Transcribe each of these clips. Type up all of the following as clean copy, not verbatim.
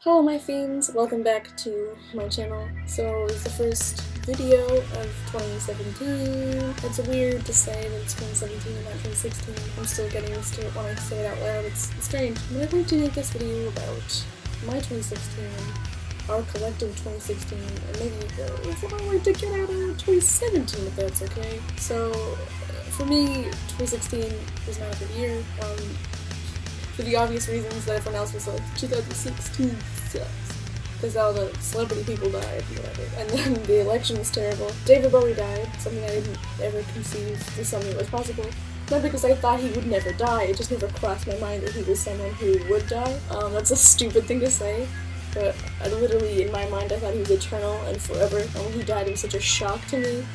Hello my fiends, welcome back to my channel. So it's the first video of 2017. It's weird to say that it's 2017 and not 2016. I'm still getting used to it when I say it out loud. It's strange. But I'm going to make this video about my 2016, our collective 2016, and maybe what I like to get out of 2017 if that's okay. So for me, 2016 was not a good year. For the obvious reasons that everyone else was like, 2016 sucks. Because all the celebrity people died, whatever. And then the election was terrible. David Bowie died, something I didn't ever conceive as something that was possible. Not because I thought he would never die, it just never crossed my mind that he was someone who would die. That's a stupid thing to say, but I literally, in my mind, I thought he was eternal and forever. And when he died, it was such a shock to me.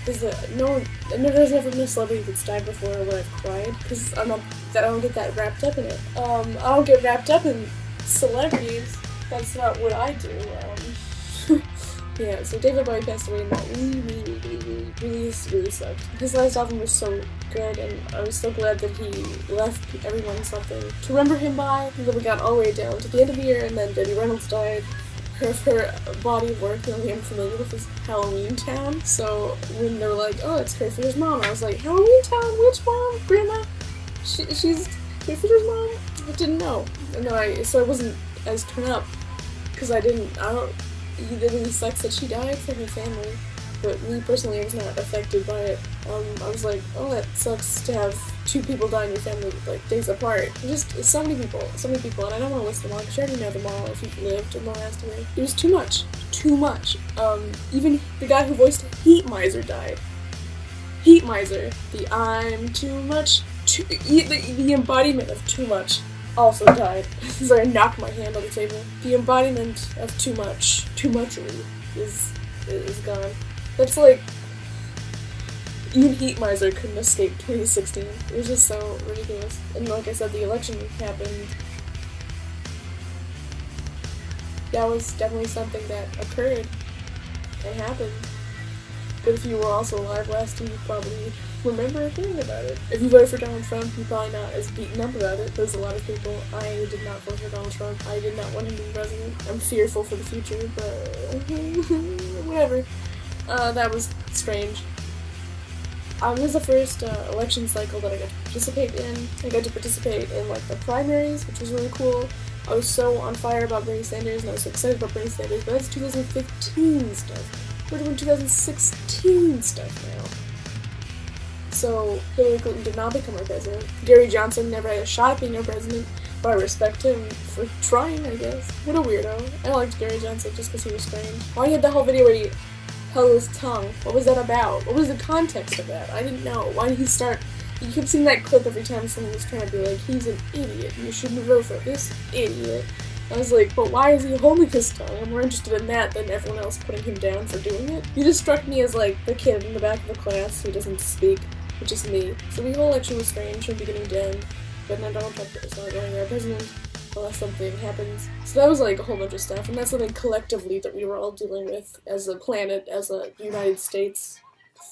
There's never been a celebrity that's died before where I've cried, because I don't get that wrapped up in it. I don't get wrapped up in celebrities. That's not what I do. Yeah, so David Bowie passed away, and that really sucked. His last album was so good, and I was so glad that he left everyone something to remember him by. And then we got all the way down to the end of the year, and then Debbie Reynolds died. Her body of work, the only I'm familiar with is Halloween Town. So when they were like, oh, it's Carrie Fisher's mom, I was like, Halloween Town? Which mom? Grandma? She's Carrie Fisher's mom? I didn't know. And then so I wasn't as turned up, because it really sucks that she died for her family. But me personally, I was not affected by it. I was like, oh, that sucks to have two people die in your family, like, days apart. Just so many people, and I don't want to list them all, because you already know them all if you've lived in the last year. It was too much. Even the guy who voiced Heat Miser died. Heat Miser, the I'm too much, the embodiment of too much, also died. So I knocked my hand on the table. The embodiment of too muchery is gone. That's like, even Heat Miser couldn't escape 2016. It was just so ridiculous. And like I said, the election happened. That was definitely something that occurred and happened. But if you were also alive last year, you probably remember hearing about it. If you voted for Donald Trump, you're probably not as beaten up about it. There's a lot of people. I did not vote for Donald Trump. I did not want him to be president. I'm fearful for the future, but whatever. That was strange. It was the first election cycle that I got to participate in. I got to participate in like the primaries, which was really cool. I was so on fire about Bernie Sanders, and I was so excited about Bernie Sanders, but that's 2015 stuff. We're doing 2016 stuff now. So Hillary Clinton did not become our president. Gary Johnson never had a shot at being our president, but I respect him for trying, I guess. What a weirdo. I liked Gary Johnson just because he was strange. Why he had the whole video where he held his tongue? What was that about? What was the context of that? I didn't know. Why did he start? You kept seeing that clip every time someone was trying to be like, he's an idiot, you shouldn't vote for this idiot. I was like, but why is he holding his tongue? I'm more interested in that than everyone else putting him down for doing it. He just struck me as like the kid in the back of the class who doesn't speak, which is me. So the whole election was strange from beginning to end, but now Donald Trump is not going to be our president unless something happens. So that was like a whole bunch of stuff, and that's something collectively that we were all dealing with as a planet, as a United States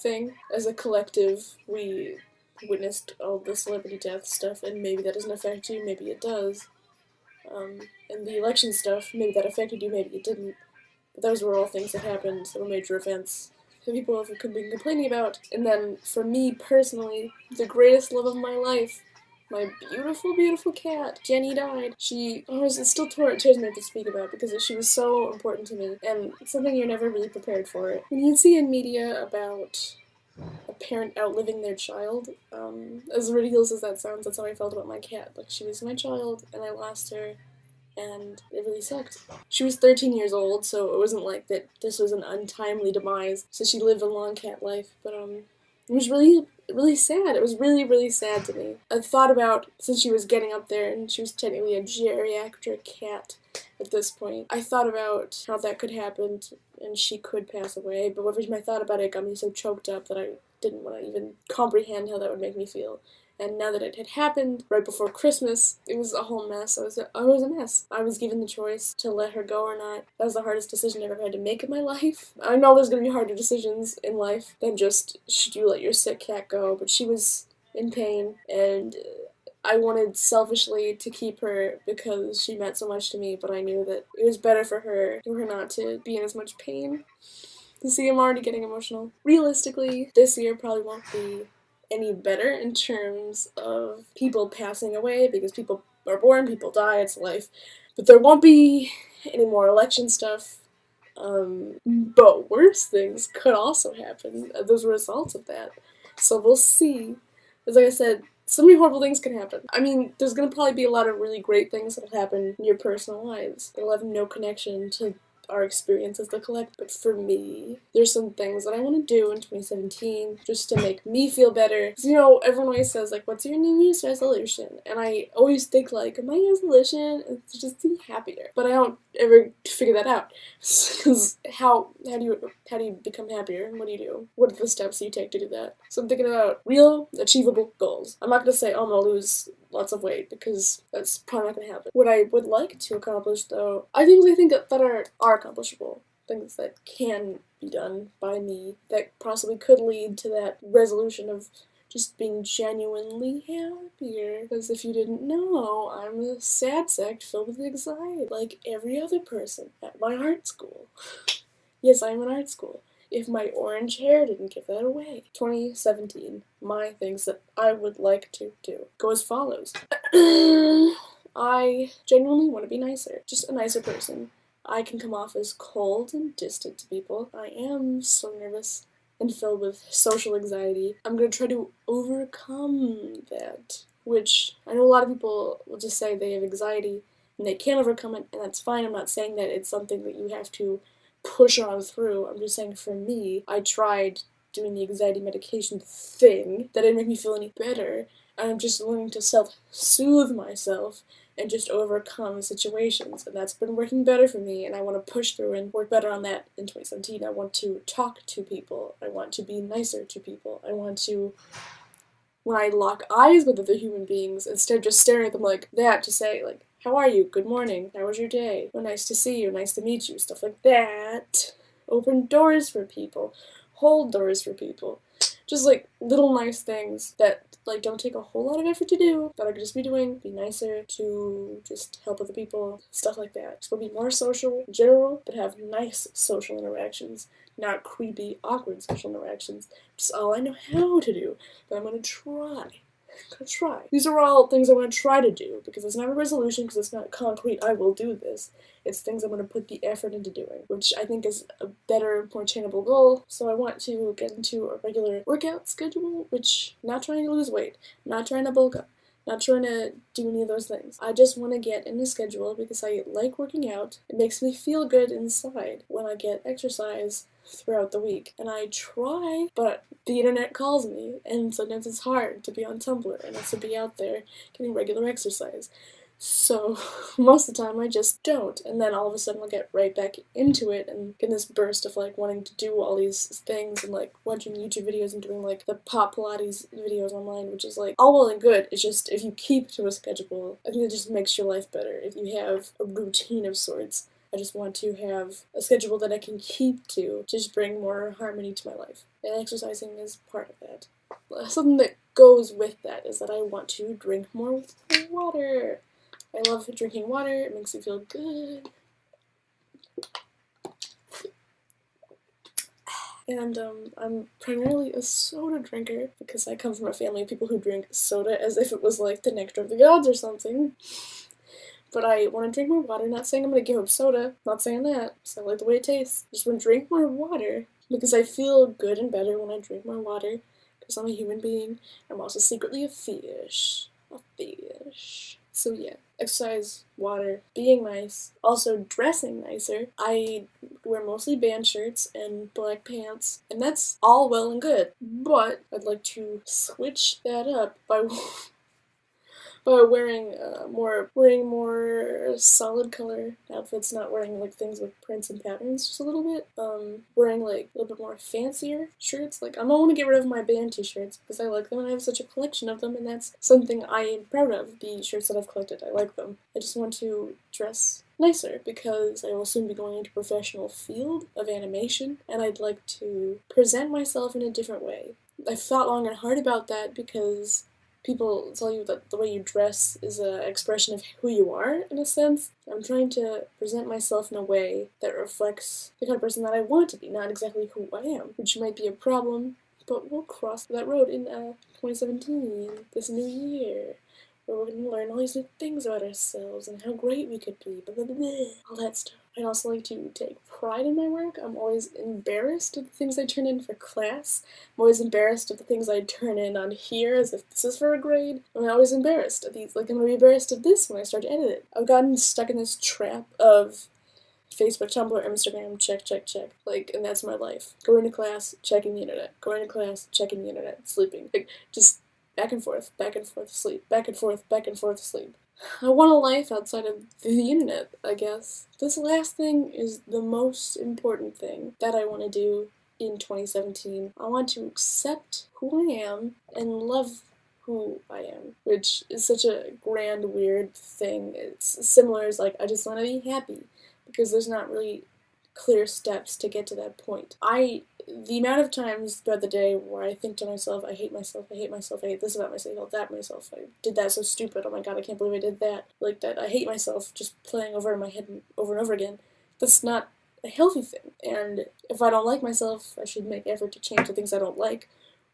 thing. As a collective, we witnessed all the celebrity death stuff, and maybe that doesn't affect you, maybe it does. And the election stuff, maybe that affected you, maybe it didn't. But those were all things that happened, that were major events that people have been complaining about. And then, for me personally, the greatest love of my life, my beautiful, beautiful cat, Jenny, died. It still tears me up to speak about, because she was so important to me, and it's something you're never really prepared for. When you see in media about a parent outliving their child, as ridiculous as that sounds, that's how I felt about my cat. Like, she was my child, and I lost her, and it really sucked. She was 13 years old, so it wasn't like that this was an untimely demise, so she lived a long cat life, but it was really sad. It was really sad to me. I thought about, since she was getting up there, and she was technically a geriatric cat at this point, I thought about how that could happen, and she could pass away, but every time I thought about it, it got me so choked up that I didn't want to even comprehend how that would make me feel. And now that it had happened, right before Christmas, it was a whole mess. I was a mess. I was given the choice to let her go or not. That was the hardest decision I've ever had to make in my life. I know there's going to be harder decisions in life than just, should you let your sick cat go? But she was in pain, and I wanted selfishly to keep her because she meant so much to me, but I knew that it was better for her not to be in as much pain. You see, I'm already getting emotional. Realistically, this year probably won't be any better in terms of people passing away, because people are born, people die, it's life. But there won't be any more election stuff. But worse things could also happen as a result of that. So we'll see. As like I said, so many horrible things can happen. I mean, there's gonna probably be a lot of really great things that'll happen in your personal lives. It'll have no connection to our experience as the collective. But for me, there's some things that I want to do in 2017 just to make me feel better. Because, everyone always says, like, what's your New Year's resolution? And I always think, like, my resolution is to just be happier. But I don't ever figure that out. Because how do you become happier? What do you do? What are the steps you take to do that? So I'm thinking about real, achievable goals. I'm not going to say, I'm going to lose lots of weight, because that's probably not going to happen. What I would like to accomplish, though, I think that are accomplishable. Things that can be done by me that possibly could lead to that resolution of just being genuinely happier. Because if you didn't know, I'm a sad sack filled with anxiety, like every other person at my art school. Yes, I'm in art school. If my orange hair didn't give that away. 2017, my things that I would like to do go as follows. I genuinely want to be nicer. Just a nicer person. I can come off as cold and distant to people. I am so nervous and filled with social anxiety. I'm going to try to overcome that. Which, I know a lot of people will just say they have anxiety and they can't overcome it, and that's fine. I'm not saying that it's something that you have to push on through. I'm just saying, for me, I tried doing the anxiety medication thing. That didn't make me feel any better. And I'm just learning to self-soothe myself and just overcome situations. And that's been working better for me, and I want to push through and work better on that in 2017. I want to talk to people. I want to be nicer to people. I want to, when I lock eyes with other human beings, instead of just staring at them like that, to say, like, how are you? Good morning. How was your day? Oh, nice to see you. Nice to meet you. Stuff like that. Open doors for people. Hold doors for people. Just, like, little nice things that, like, don't take a whole lot of effort to do, that I could just be doing. Be nicer to just help other people. Stuff like that. Just want to be more social in general, but have nice social interactions. Not creepy, awkward social interactions. Just all I know how to do. But I'm gonna try. These are all things I want to try to do, because it's not a resolution, because it's not concrete, I will do this. It's things I'm going to put the effort into doing, which I think is a better, more attainable goal. So I want to get into a regular workout schedule, which, not trying to lose weight, not trying to bulk up, not trying to do any of those things. I just want to get in a schedule because I like working out. It makes me feel good inside when I get exercise throughout the week. And I try, but the internet calls me, and sometimes it's hard to be on Tumblr and also be out there getting regular exercise. So most of the time I just don't, and then all of a sudden I'll get right back into it and get this burst of like wanting to do all these things and like watching YouTube videos and doing like the pop Pilates videos online, which is like all well and good. It's just, if you keep to a schedule, I think it just makes your life better. If you have a routine of sorts, I just want to have a schedule that I can keep to just bring more harmony to my life. And exercising is part of that. Something that goes with that is that I want to drink more water. I love drinking water. It makes me feel good. And I'm primarily a soda drinker because I come from a family of people who drink soda as if it was like the nectar of the gods or something. But I want to drink more water. Not saying I'm going to give up soda. Not saying that. So I like the way it tastes. I just want to drink more water because I feel good and better when I drink more water. Because I'm a human being. I'm also secretly a fish. A fish. So yeah. Exercise, water, being nice, also dressing nicer. I wear mostly band shirts and black pants, and that's all well and good. But I'd like to switch that up by wearing more solid color outfits, not wearing like things with prints and patterns just a little bit. Wearing like a little bit more fancier shirts. Like I don't want to get rid of my band t-shirts because I like them and I have such a collection of them, and that's something I am proud of. The shirts that I've collected, I like them. I just want to dress nicer because I will soon be going into a professional field of animation, and I'd like to present myself in a different way. I've thought long and hard about that because people tell you that the way you dress is an expression of who you are, in a sense. I'm trying to present myself in a way that reflects the kind of person that I want to be, not exactly who I am, which might be a problem, but we'll cross that road in 2017, this new year, where we're going to learn all these new things about ourselves and how great we could be, blah, blah, blah, blah, all that stuff. I'd also like to take pride in my work. I'm always embarrassed of the things I turn in for class. I'm always embarrassed of the things I turn in on here as if this is for a grade. I'm always embarrassed of these. Like, I'm going to be embarrassed of this when I start to edit it. I've gotten stuck in this trap of Facebook, Tumblr, Instagram, check, check, check. Like, and that's my life. Going to class, checking the internet. Going to class, checking the internet, sleeping. Like, just back and forth, sleep. Back and forth, sleep. I want a life outside of the internet, I guess. This last thing is the most important thing that I want to do in 2017. I want to accept who I am and love who I am, which is such a grand, weird thing. It's similar as, like, I just want to be happy, because there's not really clear steps to get to that point. The amount of times throughout the day where I think to myself, I hate myself, I hate myself, I hate this about myself, I hate that about myself, I did that so stupid, oh my god, I can't believe I did that, like that, I hate myself, just playing over in my head over and over again. That's not a healthy thing, and if I don't like myself, I should make effort to change the things I don't like,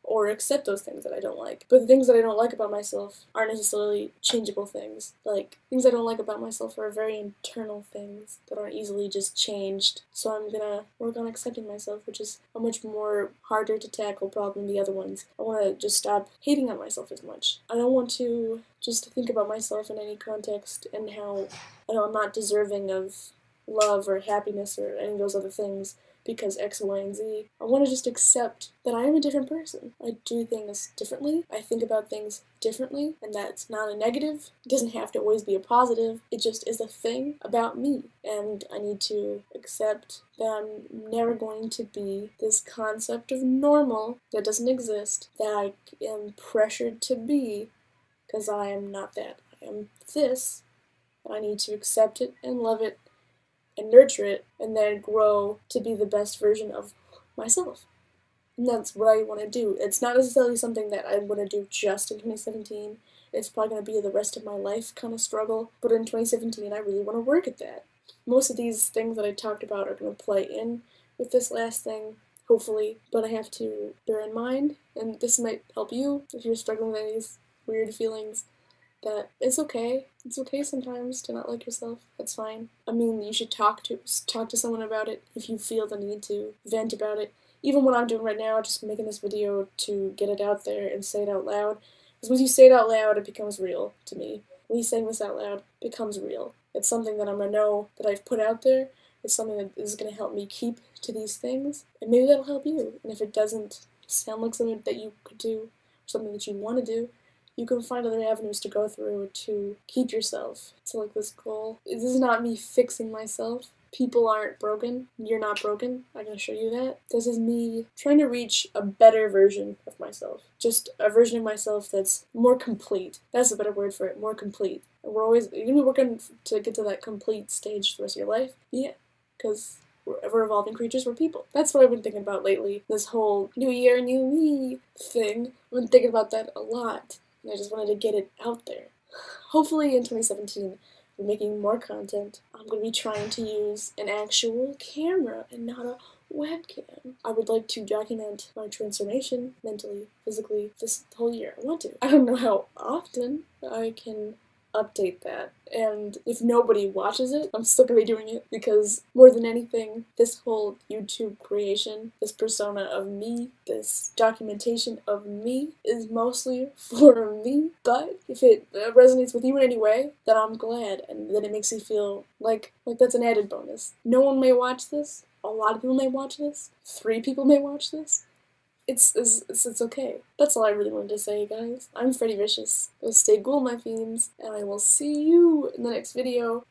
or accept those things that I don't like. But the things that I don't like about myself aren't necessarily changeable things. Like, things I don't like about myself are very internal things that aren't easily just changed. So I'm gonna work on accepting myself, which is a much more harder to tackle problem than the other ones. I want to just stop hating on myself as much. I don't want to just think about myself in any context and how I'm not deserving of love or happiness or any of those other things because X, Y, and Z. I want to just accept that I am a different person. I do things differently. I think about things differently, and that's not a negative. It doesn't have to always be a positive. It just is a thing about me, and I need to accept that I'm never going to be this concept of normal that doesn't exist, that I am pressured to be, because I am not that. I am this, and I need to accept it and love it and nurture it, and then grow to be the best version of myself. And that's what I want to do. It's not necessarily something that I want to do just in 2017. It's probably going to be the rest of my life kind of struggle, but in 2017 I really want to work at that. Most of these things that I talked about are going to play in with this last thing, hopefully, but I have to bear in mind, and this might help you if you're struggling with any of these weird feelings, that it's okay. It's okay sometimes to not like yourself. That's fine. I mean, you should talk to someone about it if you feel the need to vent about it. Even what I'm doing right now, just making this video to get it out there and say it out loud. Because once you say it out loud, it becomes real to me. Me saying this out loud becomes real. It's something that I'm going to know that I've put out there. It's something that is going to help me keep to these things. And maybe that'll help you. And if it doesn't sound like something that you could do, or something that you want to do, you can find other avenues to go through to keep yourself to like this goal. This is not me fixing myself. People aren't broken. You're not broken. I'm going to show you that. This is me trying to reach a better version of myself. Just a version of myself that's more complete. That's a better word for it, more complete. And you're going to be working to get to that complete stage for the rest of your life. Yeah, because we're evolving creatures, we're people. That's what I've been thinking about lately. This whole new year, new me thing. I've been thinking about that a lot. And I just wanted to get it out there. Hopefully in 2017, we're making more content. I'm going to be trying to use an actual camera and not a webcam. I would like to document my transformation, mentally, physically, this whole year. I want to. I don't know how often I can update that, and if nobody watches it, I'm still gonna be doing it, because more than anything, this whole YouTube creation, this persona of me, this documentation of me, is mostly for me, but if it resonates with you in any way, then I'm glad, and then it makes me feel like that's an added bonus. No one may watch this, a lot of people may watch this, 3 people may watch this. It's okay. That's all I really wanted to say, guys. I'm Freddy Vicious. Stay cool, my fiends, and I will see you in the next video.